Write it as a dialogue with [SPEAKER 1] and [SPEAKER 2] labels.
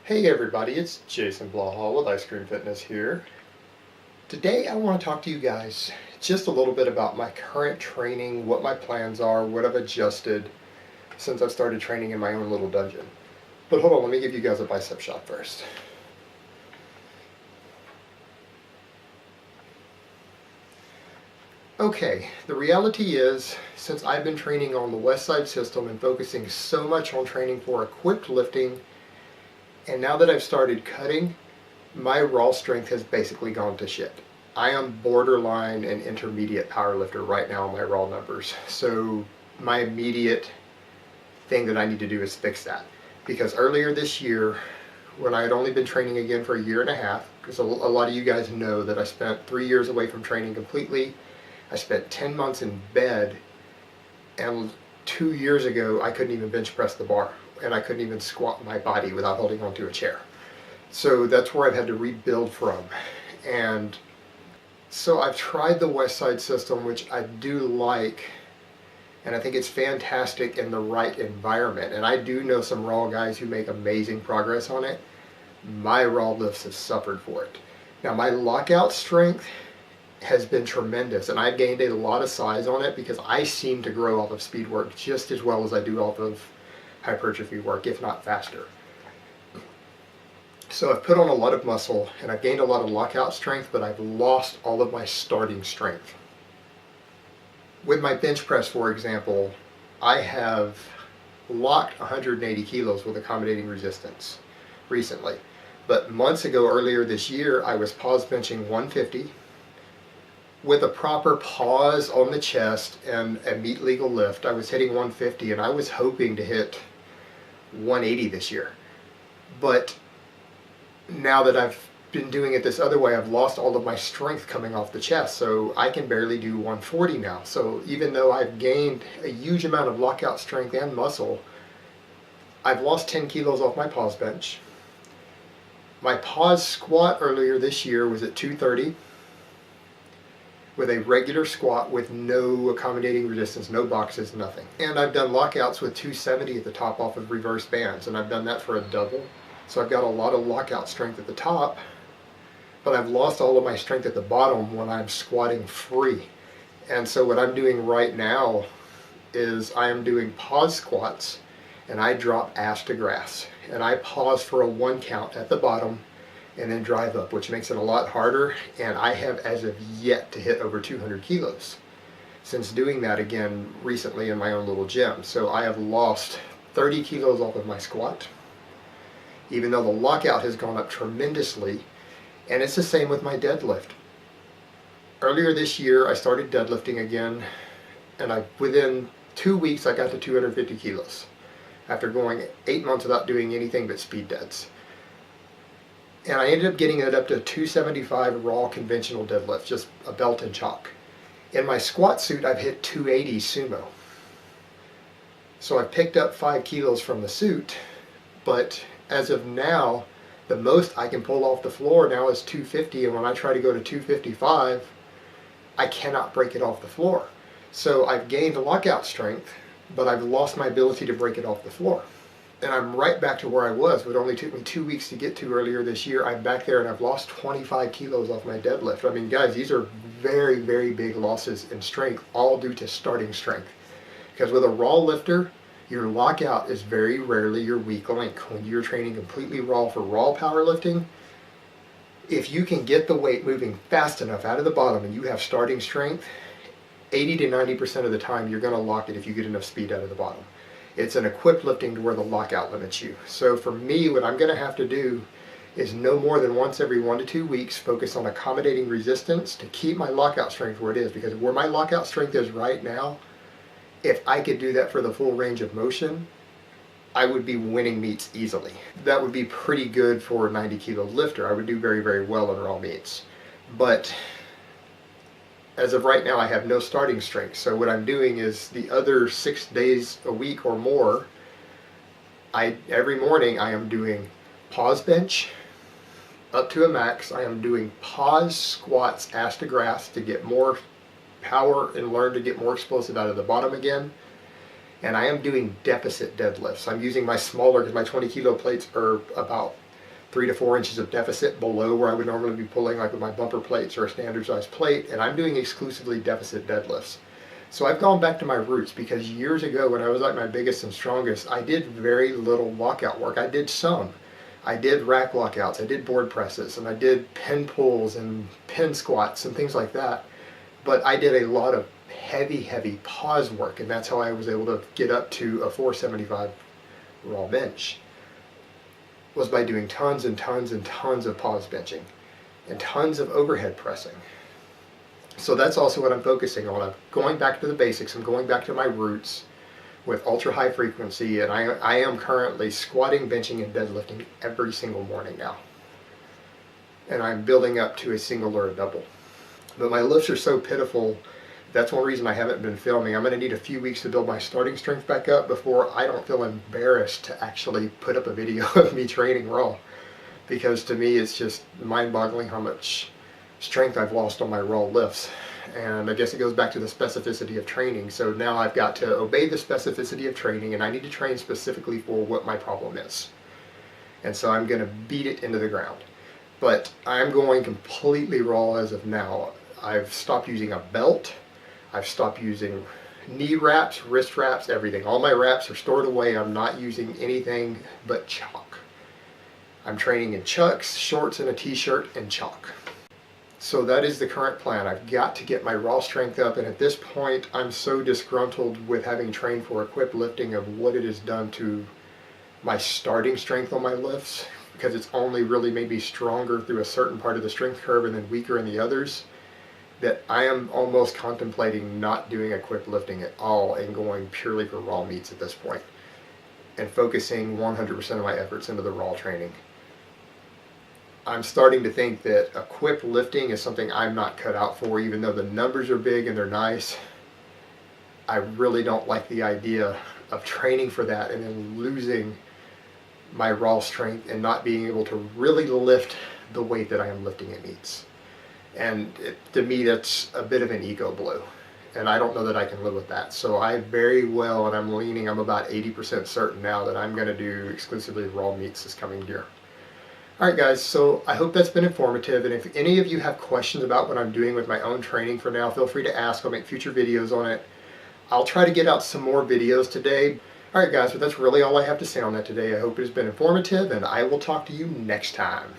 [SPEAKER 1] Hey everybody, it's Jason Blaha with Ice Cream Fitness here. Today I want to talk to you guys just a little bit about my current training, what my plans are, what I've adjusted since I've started training in my own little dungeon. But hold on, let me give you guys a bicep shot first. Okay, the reality is, since I've been training on the West Side system and focusing so much on training for equipped lifting, and now that I've started cutting, my raw strength has basically gone to shit. I am borderline and intermediate powerlifter right now on my raw numbers. So my immediate thing that I need to do is fix that. Because earlier this year, when I had only been training again for a year and a half, because a lot of you guys know that I spent 3 years away from training completely. I spent 10 months in bed, and 2 years ago I couldn't even bench press the bar, and I couldn't even squat my body without holding onto a chair. So that's where I've had to rebuild from. And so I've tried the West Side system, which I do like, and I think it's fantastic in the right environment. And I do know some raw guys who make amazing progress on it. My raw lifts have suffered for it. Now my lockout strength has been tremendous, and I've gained a lot of size on it because I seem to grow off of speed work just as well as I do off of hypertrophy work, if not faster. So I've put on a lot of muscle and I've gained a lot of lockout strength, but I've lost all of my starting strength. With my bench press, for example, I have locked 180 kilos with accommodating resistance recently. But months ago, earlier this year, I was pause benching 150 with a proper pause on the chest and a meet legal lift. I was hitting 150 and I was hoping to hit 180 this year. But now that I've been doing it this other way, I've lost all of my strength coming off the chest, so I can barely do 140 now. So even though I've gained a huge amount of lockout strength and muscle, I've lost 10 kilos off my pause bench. My pause squat earlier this year was at 230 with a regular squat with no accommodating resistance, no boxes, nothing. And I've done lockouts with 270 at the top off of reverse bands, and I've done that for a double. So I've got a lot of lockout strength at the top, but I've lost all of my strength at the bottom when I'm squatting free. And so what I'm doing right now is I am doing pause squats, and I drop ass to grass. And I pause for a 1 count at the bottom and then drive up, which makes it a lot harder. And I have as of yet to hit over 200 kilos since doing that again recently in my own little gym. So I have lost 30 kilos off of my squat, even though the lockout has gone up tremendously. And it's the same with my deadlift. Earlier this year I started deadlifting again, and within 2 weeks I got to 250 kilos after going 8 months without doing anything but speed deads. And I ended up getting it up to 275 raw conventional deadlift, just a belt and chalk. In my squat suit I've hit 280 sumo. So I've picked up 5 kilos from the suit, but as of now, the most I can pull off the floor now is 250, and when I try to go to 255, I cannot break it off the floor. So I've gained lockout strength, but I've lost my ability to break it off the floor. And I'm right back to where I was. It only took me 2 weeks to get to earlier this year. I'm back there and I've lost 25 kilos off my deadlift. I mean, guys, these are very, very big losses in strength, all due to starting strength. Because with a raw lifter, your lockout is very rarely your weak link. When you're training completely raw for raw powerlifting, if you can get the weight moving fast enough out of the bottom and you have starting strength, 80 to 90% of the time you're going to lock it if you get enough speed out of the bottom. It's an equipped lifting to where the lockout limits you. So for me, what I'm going to have to do is no more than once every 1 to 2 weeks focus on accommodating resistance to keep my lockout strength where it is. Because where my lockout strength is right now, if I could do that for the full range of motion, I would be winning meets easily. That would be pretty good for a 90 kilo lifter. I would do very, very well in raw meets. But as of right now, I have no starting strength. So what I'm doing is the other 6 days a week or more, every morning I am doing pause bench up to a max. I am doing pause squats ass to grass to get more power and learn to get more explosive out of the bottom again. And I am doing deficit deadlifts. I'm using my smaller, because my 20 kilo plates are about 3 to 4 inches of deficit below where I would normally be pulling, like with my bumper plates or a standard size plate, and I'm doing exclusively deficit deadlifts. So I've gone back to my roots, because years ago when I was at my biggest and strongest, I did very little lockout work. I did some. I did rack lockouts, I did board presses, and I did pin pulls and pin squats and things like that. But I did a lot of heavy pause work, and that's how I was able to get up to a 475 raw bench, was by doing tons and tons and tons of pause benching and tons of overhead pressing. So that's also what I'm focusing on. I'm going back to the basics. I'm going back to my roots with ultra high frequency, and I am currently squatting, benching, and deadlifting every single morning now. And I'm building up to a single or a double. But my lifts are so pitiful. That's one reason I haven't been filming. I'm going to need a few weeks to build my starting strength back up before I don't feel embarrassed to actually put up a video of me training raw. Because to me it's just mind-boggling how much strength I've lost on my raw lifts. And I guess it goes back to the specificity of training. So now I've got to obey the specificity of training, and I need to train specifically for what my problem is. And so I'm going to beat it into the ground. But I'm going completely raw as of now. I've stopped using a belt. I've stopped using knee wraps, wrist wraps, everything. All my wraps are stored away. I'm not using anything but chalk. I'm training in chucks, shorts, and a t-shirt, and chalk. So that is the current plan. I've got to get my raw strength up, and at this point I'm so disgruntled with having trained for equipped lifting of what it has done to my starting strength on my lifts, because it's only really made me stronger through a certain part of the strength curve and then weaker in the others, that I am almost contemplating not doing equipped lifting at all and going purely for raw meets at this point, and focusing 100% of my efforts into the raw training. I'm starting to think that equipped lifting is something I'm not cut out for, even though the numbers are big and they're nice. I really don't like the idea of training for that and then losing my raw strength and not being able to really lift the weight that I am lifting at meets. And to me, that's a bit of an ego blow, and I don't know that I can live with that. So I very well, and I'm about 80% certain now that I'm going to do exclusively raw meets this coming year. Alright guys, so I hope that's been informative, and if any of you have questions about what I'm doing with my own training for now, feel free to ask. I'll make future videos on it. I'll try to get out some more videos today. Alright guys, but that's really all I have to say on that today. I hope it has been informative, and I will talk to you next time.